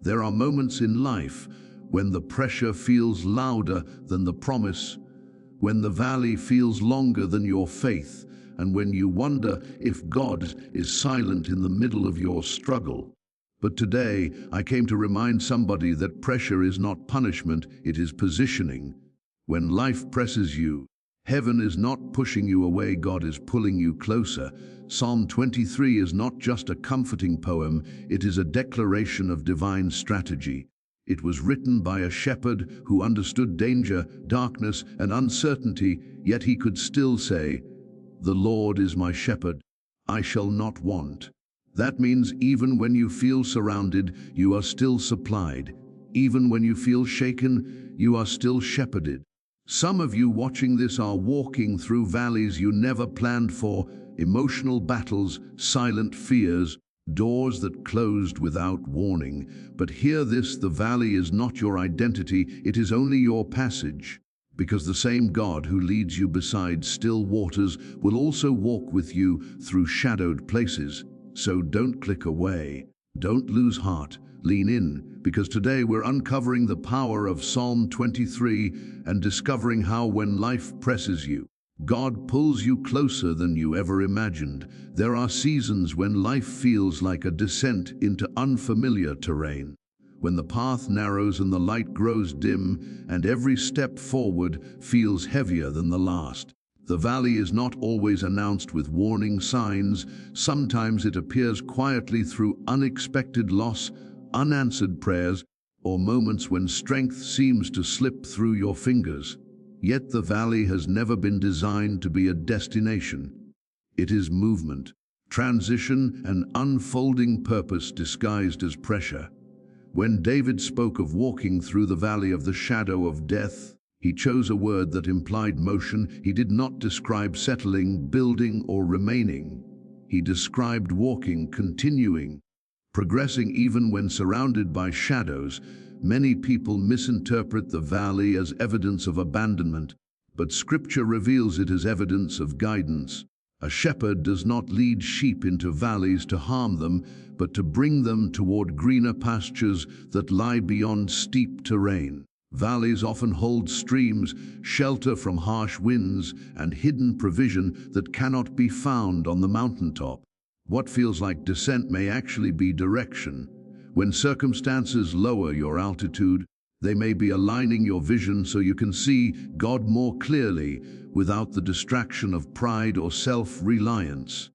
There are moments in life when the pressure feels louder than the promise, when the valley feels longer than your faith, and when you wonder if God is silent in the middle of your struggle. But today, I came to remind somebody that pressure is not punishment, it is positioning. When life presses you, heaven is not pushing you away, God is pulling you closer. Psalm 23 is not just a comforting poem, it is a declaration of divine strategy. It was written by a shepherd who understood danger, darkness, and uncertainty, yet he could still say, "The Lord is my shepherd, I shall not want." That means even when you feel surrounded, you are still supplied. Even when you feel shaken, you are still shepherded. Some of you watching this are walking through valleys you never planned for, emotional battles, silent fears, doors that closed without warning. But hear this, the valley is not your identity, it is only your passage. Because the same God who leads you beside still waters will also walk with you through shadowed places. So don't click away, don't lose heart, lean in, because today we're uncovering the power of Psalm 23 and discovering how when life presses you, God pulls you closer than you ever imagined. There are seasons when life feels like a descent into unfamiliar terrain, when the path narrows and the light grows dim, and every step forward feels heavier than the last. The valley is not always announced with warning signs. Sometimes it appears quietly through unexpected loss, unanswered prayers, or moments when strength seems to slip through your fingers. Yet the valley has never been designed to be a destination. It is movement, transition, and unfolding purpose disguised as pressure. When David spoke of walking through the valley of the shadow of death, he chose a word that implied motion. He did not describe settling, building, or remaining. He described walking, continuing, progressing even when surrounded by shadows. Many people misinterpret the valley as evidence of abandonment, but Scripture reveals it as evidence of guidance. A shepherd does not lead sheep into valleys to harm them, but to bring them toward greener pastures that lie beyond steep terrain. Valleys often hold streams, shelter from harsh winds, and hidden provision that cannot be found on the mountaintop. What feels like descent may actually be direction. When circumstances lower your altitude, they may be aligning your vision so you can see God more clearly without the distraction of pride or self-reliance.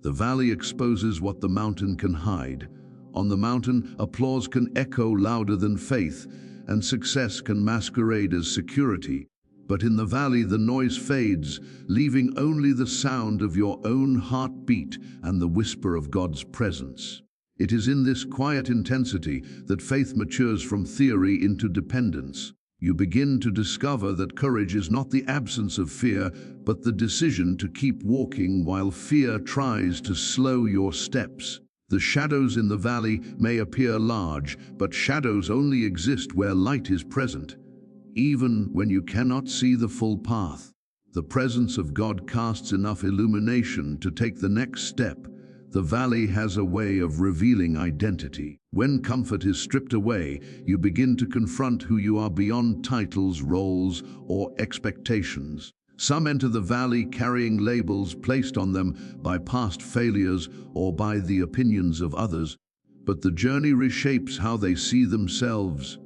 The valley exposes what the mountain can hide. On the mountain, applause can echo louder than faith, and success can masquerade as security. But in the valley, the noise fades, leaving only the sound of your own heartbeat and the whisper of God's presence. It is in this quiet intensity that faith matures from theory into dependence. You begin to discover that courage is not the absence of fear, but the decision to keep walking while fear tries to slow your steps. The shadows in the valley may appear large, but shadows only exist where light is present. Even when you cannot see the full path, the presence of God casts enough illumination to take the next step. The valley has a way of revealing identity. When comfort is stripped away, you begin to confront who you are beyond titles, roles, or expectations. Some enter the valley carrying labels placed on them by past failures or by the opinions of others, but the journey reshapes how they see themselves.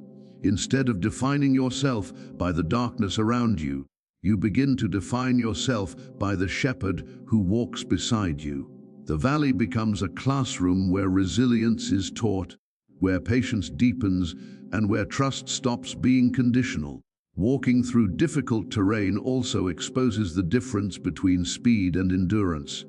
Instead of defining yourself by the darkness around you, you begin to define yourself by the shepherd who walks beside you. The valley becomes a classroom where resilience is taught, where patience deepens, and where trust stops being conditional. Walking through difficult terrain also exposes the difference between speed and endurance.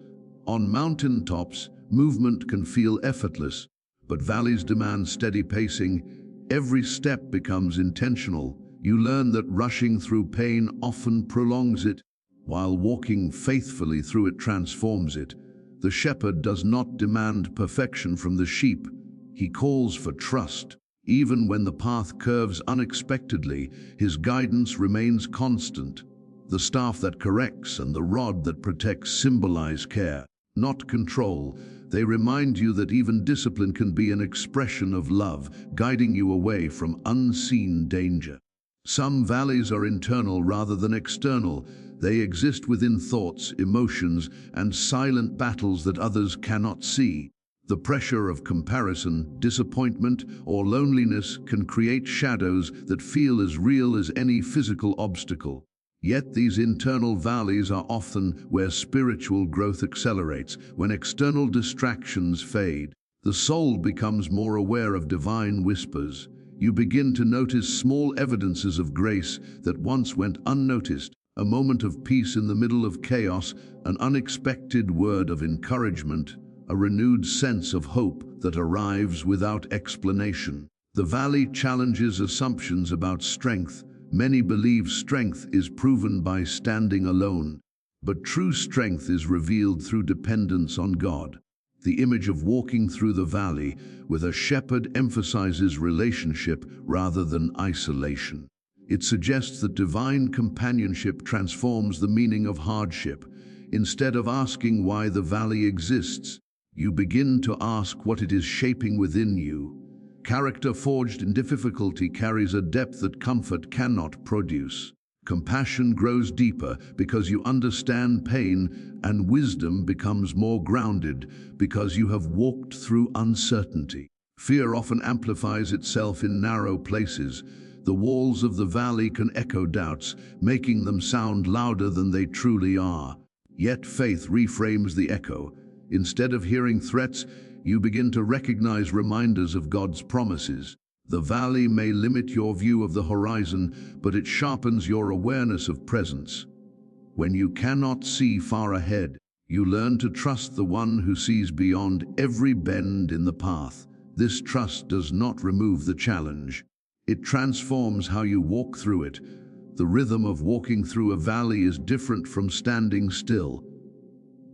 On mountaintops, movement can feel effortless, but valleys demand steady pacing. Every step becomes intentional. You learn that rushing through pain often prolongs it, while walking faithfully through it transforms it. The shepherd does not demand perfection from the sheep. He calls for trust. Even when the path curves unexpectedly, his guidance remains constant. The staff that corrects and the rod that protects symbolize care. not control. They remind you that even discipline can be an expression of love, guiding you away from unseen danger. Some valleys are internal rather than external. They exist within thoughts, emotions, and silent battles that others cannot see. The pressure of comparison, disappointment, or loneliness can create shadows that feel as real as any physical obstacle. Yet these internal valleys are often where spiritual growth accelerates. When external distractions fade, the soul becomes more aware of divine whispers. You begin to notice small evidences of grace that once went unnoticed, a moment of peace in the middle of chaos, an unexpected word of encouragement, a renewed sense of hope that arrives without explanation. The valley challenges assumptions about strength. Many believe strength is proven by standing alone, but true strength is revealed through dependence on God. The image of walking through the valley with a shepherd emphasizes relationship rather than isolation. It suggests that divine companionship transforms the meaning of hardship. Instead of asking why the valley exists, you begin to ask what it is shaping within you. Character forged in difficulty carries a depth that comfort cannot produce. Compassion grows deeper because you understand pain, and wisdom becomes more grounded because you have walked through uncertainty. Fear often amplifies itself in narrow places. The walls of the valley can echo doubts, making them sound louder than they truly are. Yet faith reframes the echo. Instead of hearing threats, you begin to recognize reminders of God's promises. The valley may limit your view of the horizon, but it sharpens your awareness of presence. When you cannot see far ahead, you learn to trust the one who sees beyond every bend in the path. This trust does not remove the challenge. It transforms how you walk through it. The rhythm of walking through a valley is different from standing still.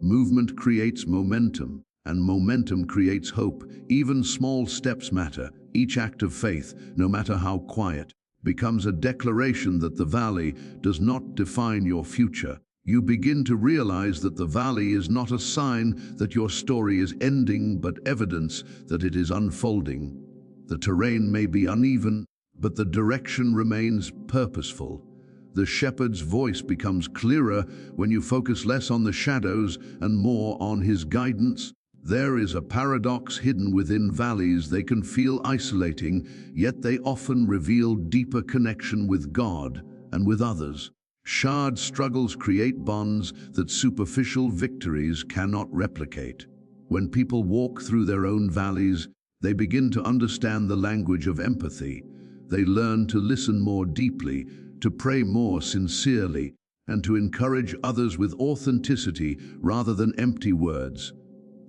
Movement creates momentum, and momentum creates hope. Even small steps matter. Each act of faith, no matter how quiet, becomes a declaration that the valley does not define your future. You begin to realize that the valley is not a sign that your story is ending, but evidence that it is unfolding. The terrain may be uneven, but the direction remains purposeful. The shepherd's voice becomes clearer when you focus less on the shadows and more on his guidance. There is a paradox hidden within valleys. They can feel isolating, yet they often reveal deeper connection with God and with others. Shared struggles create bonds that superficial victories cannot replicate. When people walk through their own valleys, they begin to understand the language of empathy. They learn to listen more deeply, to pray more sincerely, and to encourage others with authenticity rather than empty words.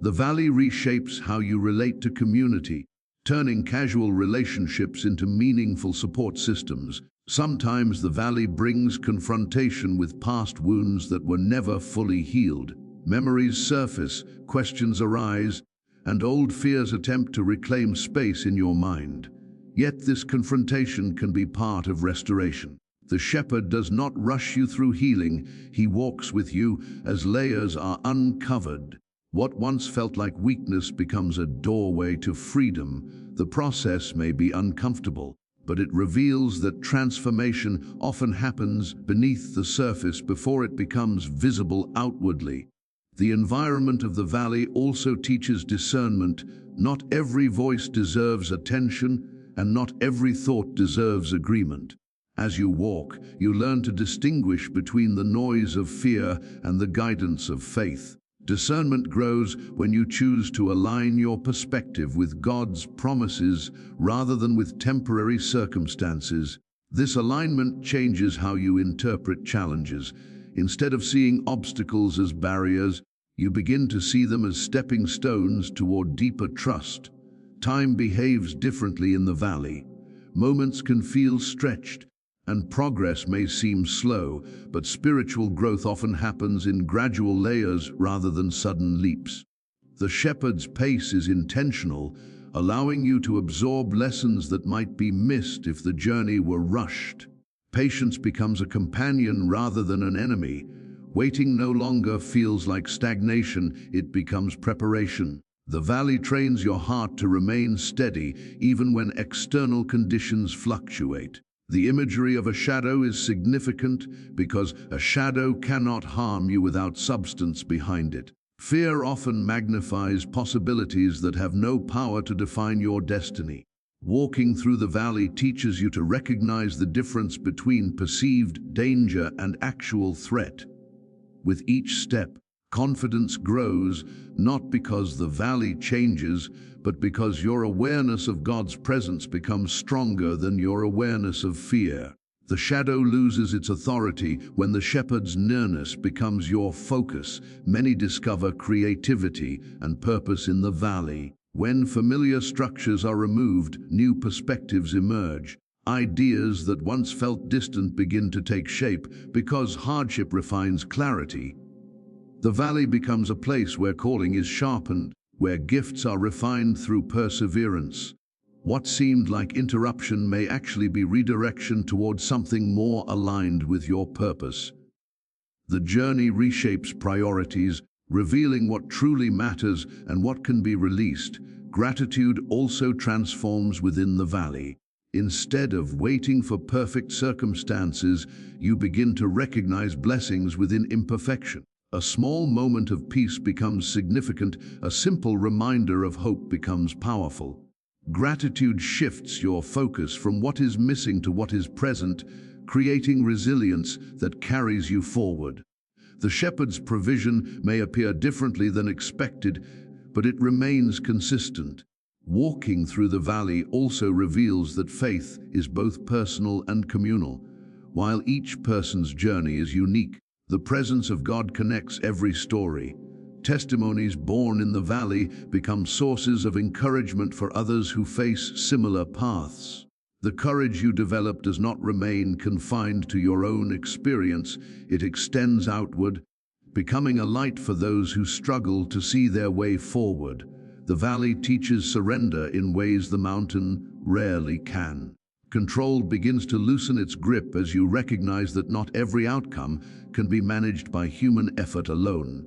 The valley reshapes how you relate to community, turning casual relationships into meaningful support systems. Sometimes the valley brings confrontation with past wounds that were never fully healed. Memories surface, questions arise, and old fears attempt to reclaim space in your mind. Yet this confrontation can be part of restoration. The shepherd does not rush you through healing. He walks with you as layers are uncovered. What once felt like weakness becomes a doorway to freedom. The process may be uncomfortable, but it reveals that transformation often happens beneath the surface before it becomes visible outwardly. The environment of the valley also teaches discernment. Not every voice deserves attention, and not every thought deserves agreement. As you walk, you learn to distinguish between the noise of fear and the guidance of faith. Discernment grows when you choose to align your perspective with God's promises rather than with temporary circumstances. This alignment changes how you interpret challenges. Instead of seeing obstacles as barriers, you begin to see them as stepping stones toward deeper trust. Time behaves differently in the valley. Moments can feel stretched, and progress may seem slow, but spiritual growth often happens in gradual layers rather than sudden leaps. The shepherd's pace is intentional, allowing you to absorb lessons that might be missed if the journey were rushed. Patience becomes a companion rather than an enemy. Waiting no longer feels like stagnation, it becomes preparation. The valley trains your heart to remain steady even when external conditions fluctuate. The imagery of a shadow is significant because a shadow cannot harm you without substance behind it. Fear often magnifies possibilities that have no power to define your destiny. Walking through the valley teaches you to recognize the difference between perceived danger and actual threat. With each step, confidence grows, not because the valley changes, but because your awareness of God's presence becomes stronger than your awareness of fear. The shadow loses its authority when the shepherd's nearness becomes your focus. Many discover creativity and purpose in the valley. When familiar structures are removed, new perspectives emerge. Ideas that once felt distant begin to take shape because hardship refines clarity. The valley becomes a place where calling is sharpened, where gifts are refined through perseverance. What seemed like interruption may actually be redirection towards something more aligned with your purpose. The journey reshapes priorities, revealing what truly matters and what can be released. Gratitude also transforms within the valley. Instead of waiting for perfect circumstances, you begin to recognize blessings within imperfection. A small moment of peace becomes significant, a simple reminder of hope becomes powerful. Gratitude shifts your focus from what is missing to what is present, creating resilience that carries you forward. The shepherd's provision may appear differently than expected, but it remains consistent. Walking through the valley also reveals that faith is both personal and communal. While each person's journey is unique, the presence of God connects every story. Testimonies born in the valley become sources of encouragement for others who face similar paths. The courage you develop does not remain confined to your own experience, it extends outward, becoming a light for those who struggle to see their way forward. The valley teaches surrender in ways the mountain rarely can. Control begins to loosen its grip as you recognize that not every outcome can be managed by human effort alone.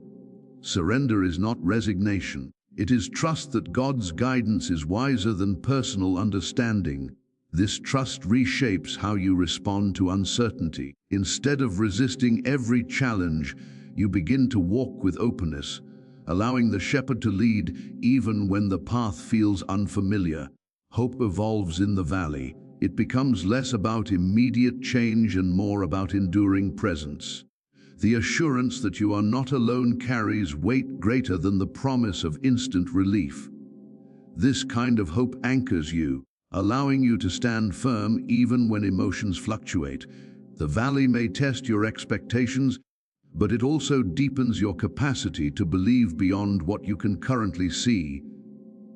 Surrender is not resignation. It is trust that God's guidance is wiser than personal understanding. This trust reshapes how you respond to uncertainty. Instead of resisting every challenge, you begin to walk with openness, allowing the shepherd to lead even when the path feels unfamiliar. Hope evolves in the valley. It becomes less about immediate change and more about enduring presence. The assurance that you are not alone carries weight greater than the promise of instant relief. This kind of hope anchors you, allowing you to stand firm even when emotions fluctuate. The valley may test your expectations, but it also deepens your capacity to believe beyond what you can currently see.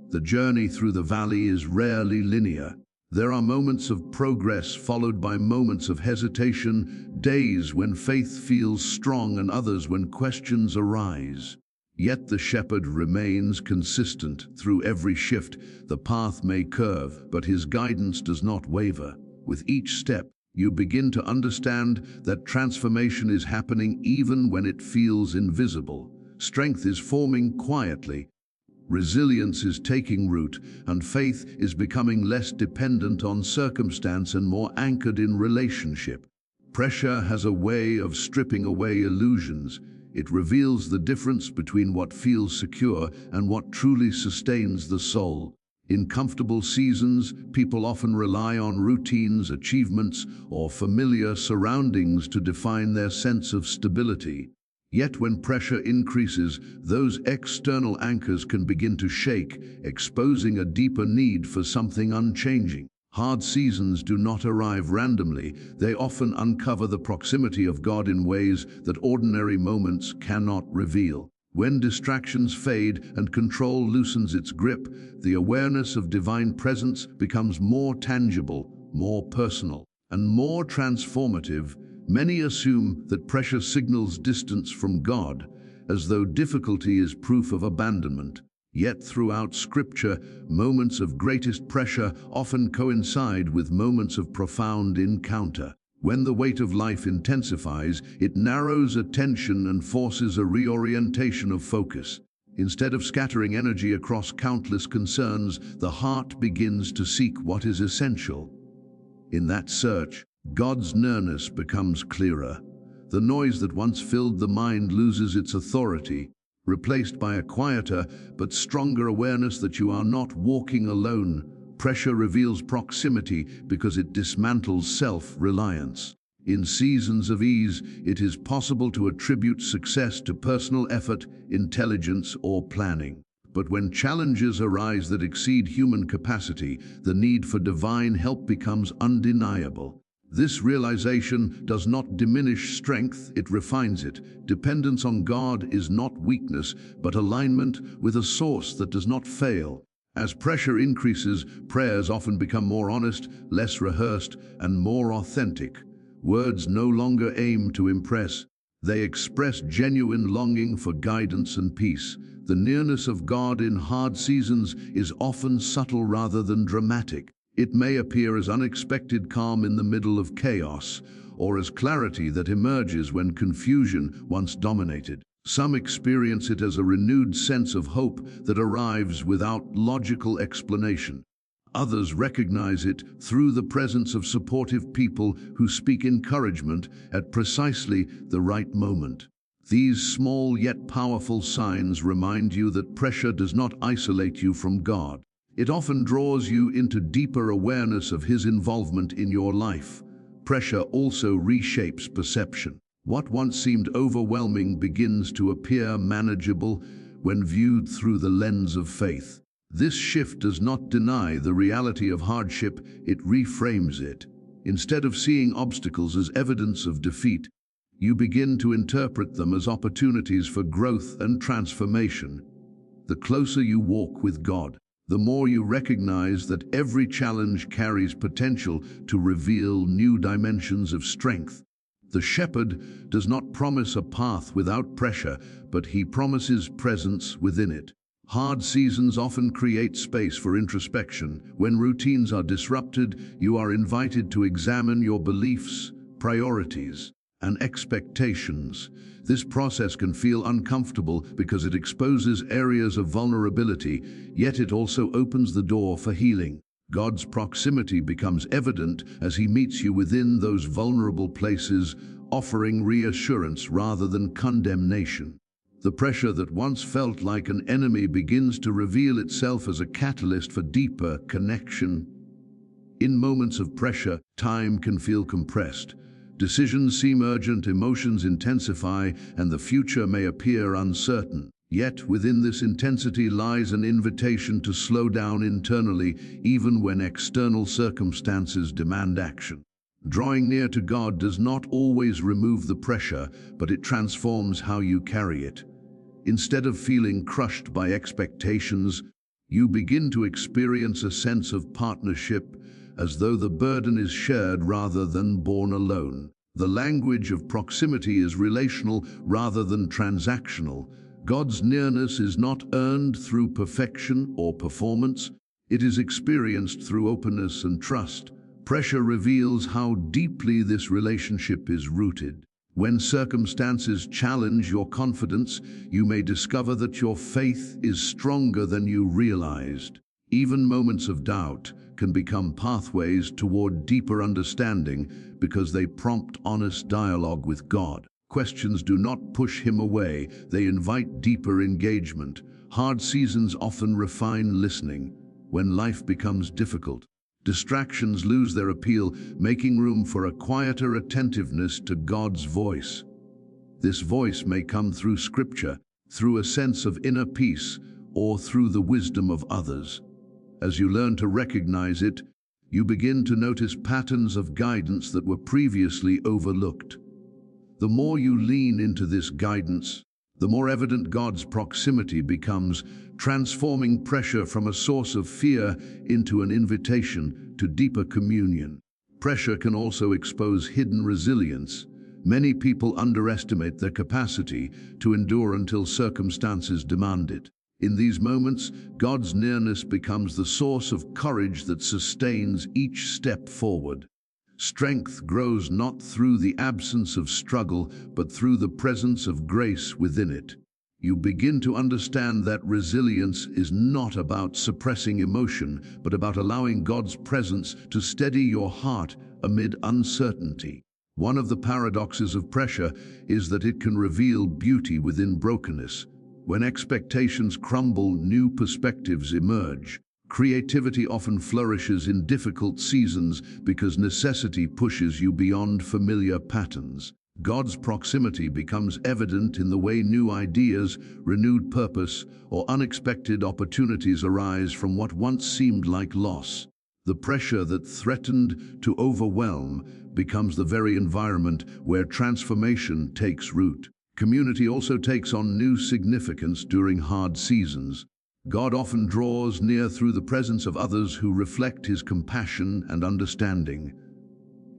The journey through the valley is rarely linear. There are moments of progress followed by moments of hesitation, days when faith feels strong and others when questions arise. Yet the shepherd remains consistent through every shift. The path may curve, but his guidance does not waver. With each step, you begin to understand that transformation is happening even when it feels invisible. Strength is forming quietly. Resilience is taking root, and faith is becoming less dependent on circumstance and more anchored in relationship. Pressure has a way of stripping away illusions. It reveals the difference between what feels secure and what truly sustains the soul. In comfortable seasons, people often rely on routines, achievements, or familiar surroundings to define their sense of stability. Yet when pressure increases, those external anchors can begin to shake, exposing a deeper need for something unchanging. Hard seasons do not arrive randomly. They often uncover the proximity of God in ways that ordinary moments cannot reveal. When distractions fade and control loosens its grip, the awareness of divine presence becomes more tangible, more personal, and more transformative. Many assume that pressure signals distance from God, as though difficulty is proof of abandonment. Yet throughout Scripture, moments of greatest pressure often coincide with moments of profound encounter. When the weight of life intensifies, it narrows attention and forces a reorientation of focus. Instead of scattering energy across countless concerns, the heart begins to seek what is essential. In that search, God's nearness becomes clearer. The noise that once filled the mind loses its authority, replaced by a quieter but stronger awareness that you are not walking alone. Pressure reveals proximity because it dismantles self-reliance. In seasons of ease, it is possible to attribute success to personal effort, intelligence, or planning. But when challenges arise that exceed human capacity, the need for divine help becomes undeniable. This realization does not diminish strength, it refines it. Dependence on God is not weakness, but alignment with a source that does not fail. As pressure increases, prayers often become more honest, less rehearsed, and more authentic. Words no longer aim to impress. They express genuine longing for guidance and peace. The nearness of God in hard seasons is often subtle rather than dramatic. It may appear as unexpected calm in the middle of chaos, or as clarity that emerges when confusion once dominated. Some experience it as a renewed sense of hope that arrives without logical explanation. Others recognize it through the presence of supportive people who speak encouragement at precisely the right moment. These small yet powerful signs remind you that pressure does not isolate you from God. It often draws you into deeper awareness of His involvement in your life. Pressure also reshapes perception. What once seemed overwhelming begins to appear manageable when viewed through the lens of faith. This shift does not deny the reality of hardship, it reframes it. Instead of seeing obstacles as evidence of defeat, you begin to interpret them as opportunities for growth and transformation. The closer you walk with God, the more you recognize that every challenge carries potential to reveal new dimensions of strength. The shepherd does not promise a path without pressure, but he promises presence within it. Hard seasons often create space for introspection. When routines are disrupted, you are invited to examine your beliefs, priorities, and expectations. This process can feel uncomfortable because it exposes areas of vulnerability, yet it also opens the door for healing. God's proximity becomes evident as He meets you within those vulnerable places, offering reassurance rather than condemnation. The pressure that once felt like an enemy begins to reveal itself as a catalyst for deeper connection. In moments of pressure, time can feel compressed. Decisions seem urgent, emotions intensify, and the future may appear uncertain. Yet within this intensity lies an invitation to slow down internally, even when external circumstances demand action. Drawing near to God does not always remove the pressure, but it transforms how you carry it. Instead of feeling crushed by expectations, you begin to experience a sense of partnership, as though the burden is shared rather than borne alone. The language of proximity is relational rather than transactional. God's nearness is not earned through perfection or performance. It is experienced through openness and trust. Pressure reveals how deeply this relationship is rooted. When circumstances challenge your confidence, you may discover that your faith is stronger than you realized. Even moments of doubt can become pathways toward deeper understanding because they prompt honest dialogue with God. Questions do not push Him away, they invite deeper engagement. Hard seasons often refine listening. When life becomes difficult, distractions lose their appeal, making room for a quieter attentiveness to God's voice. This voice may come through Scripture, through a sense of inner peace, or through the wisdom of others. As you learn to recognize it, you begin to notice patterns of guidance that were previously overlooked. The more you lean into this guidance, the more evident God's proximity becomes, transforming pressure from a source of fear into an invitation to deeper communion. Pressure can also expose hidden resilience. Many people underestimate their capacity to endure until circumstances demand it. In these moments, God's nearness becomes the source of courage that sustains each step forward. Strength grows not through the absence of struggle, but through the presence of grace within it. You begin to understand that resilience is not about suppressing emotion, but about allowing God's presence to steady your heart amid uncertainty. One of the paradoxes of pressure is that it can reveal beauty within brokenness. When expectations crumble, new perspectives emerge. Creativity often flourishes in difficult seasons because necessity pushes you beyond familiar patterns. God's proximity becomes evident in the way new ideas, renewed purpose, or unexpected opportunities arise from what once seemed like loss. The pressure that threatened to overwhelm becomes the very environment where transformation takes root. Community also takes on new significance during hard seasons. God often draws near through the presence of others who reflect His compassion and understanding.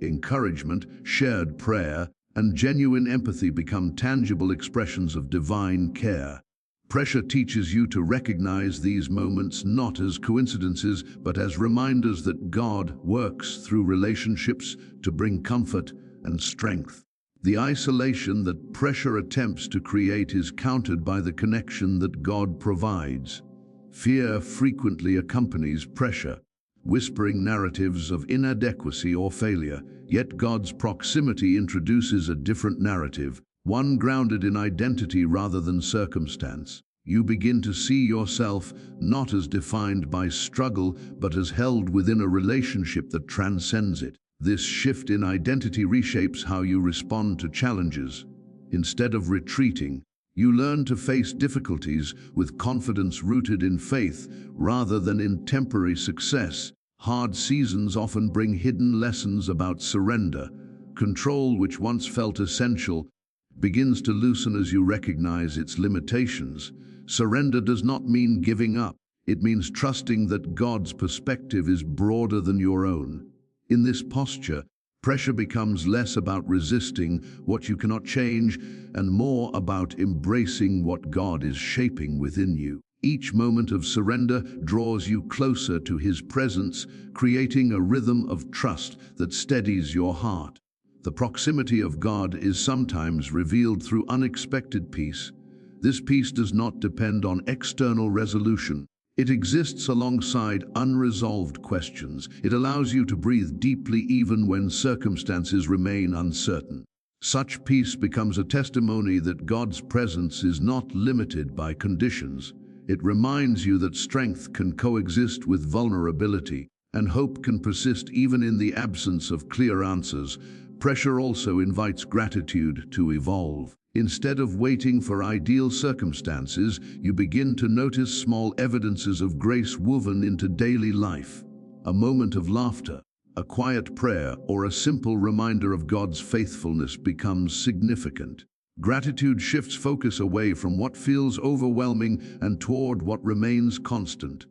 Encouragement, shared prayer, and genuine empathy become tangible expressions of divine care. Pressure teaches you to recognize these moments not as coincidences, but as reminders that God works through relationships to bring comfort and strength. The isolation that pressure attempts to create is countered by the connection that God provides. Fear frequently accompanies pressure, whispering narratives of inadequacy or failure, yet God's proximity introduces a different narrative, one grounded in identity rather than circumstance. You begin to see yourself not as defined by struggle, but as held within a relationship that transcends it. This shift in identity reshapes how you respond to challenges. Instead of retreating, you learn to face difficulties with confidence rooted in faith rather than in temporary success. Hard seasons often bring hidden lessons about surrender. Control, which once felt essential, begins to loosen as you recognize its limitations. Surrender does not mean giving up. It means trusting that God's perspective is broader than your own. In this posture, pressure becomes less about resisting what you cannot change and more about embracing what God is shaping within you. Each moment of surrender draws you closer to His presence, creating a rhythm of trust that steadies your heart. The proximity of God is sometimes revealed through unexpected peace. This peace does not depend on external resolution. It exists alongside unresolved questions. It allows you to breathe deeply even when circumstances remain uncertain. Such peace becomes a testimony that God's presence is not limited by conditions. It reminds you that strength can coexist with vulnerability, and hope can persist even in the absence of clear answers. Pressure also invites gratitude to evolve. Instead of waiting for ideal circumstances, you begin to notice small evidences of grace woven into daily life. A moment of laughter, a quiet prayer, or a simple reminder of God's faithfulness becomes significant. Gratitude shifts focus away from what feels overwhelming and toward what remains constant.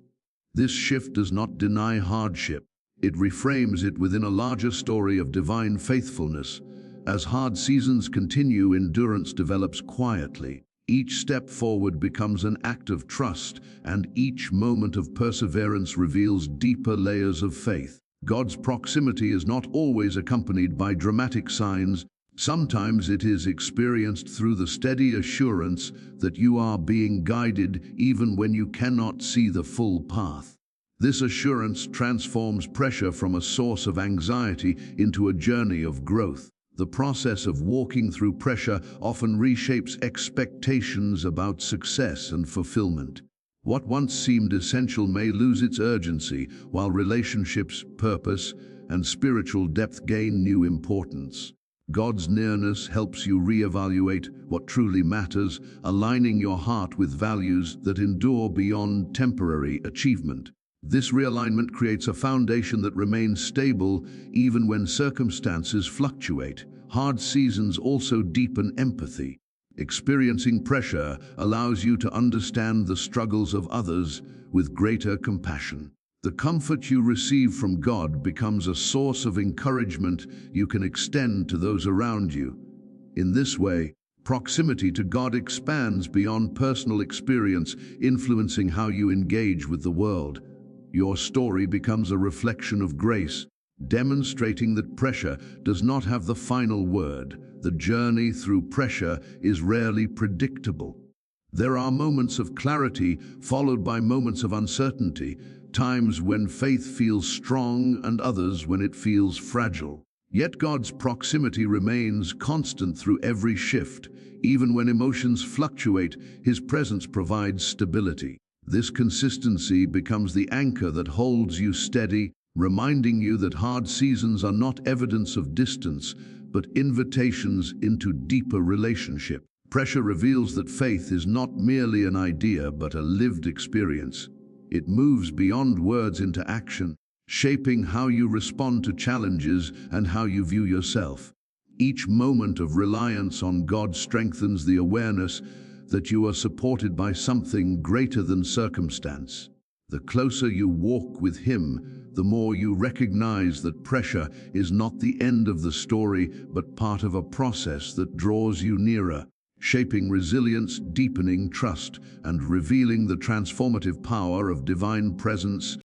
This shift does not deny hardship. It reframes it within a larger story of divine faithfulness. As hard seasons continue, endurance develops quietly. Each step forward becomes an act of trust, and each moment of perseverance reveals deeper layers of faith. God's proximity is not always accompanied by dramatic signs. Sometimes it is experienced through the steady assurance that you are being guided even when you cannot see the full path. This assurance transforms pressure from a source of anxiety into a journey of growth. The process of walking through pressure often reshapes expectations about success and fulfillment. What once seemed essential may lose its urgency, while relationships, purpose, and spiritual depth gain new importance. God's nearness helps you reevaluate what truly matters, aligning your heart with values that endure beyond temporary achievement. This realignment creates a foundation that remains stable even when circumstances fluctuate. Hard seasons also deepen empathy. Experiencing pressure allows you to understand the struggles of others with greater compassion. The comfort you receive from God becomes a source of encouragement you can extend to those around you. In this way, proximity to God expands beyond personal experience, influencing how you engage with the world. Your story becomes a reflection of grace, demonstrating that pressure does not have the final word. The journey through pressure is rarely predictable. There are moments of clarity followed by moments of uncertainty, times when faith feels strong and others when it feels fragile. Yet God's proximity remains constant through every shift. Even when emotions fluctuate, His presence provides stability. This consistency becomes the anchor that holds you steady, reminding you that hard seasons are not evidence of distance, but invitations into deeper relationship. Pressure reveals that faith is not merely an idea, but a lived experience. It moves beyond words into action, shaping how you respond to challenges and how you view yourself. Each moment of reliance on God strengthens the awareness that you are supported by something greater than circumstance. The closer you walk with Him, the more you recognize that pressure is not the end of the story, but part of a process that draws you nearer, shaping resilience, deepening trust, and revealing the transformative power of divine presence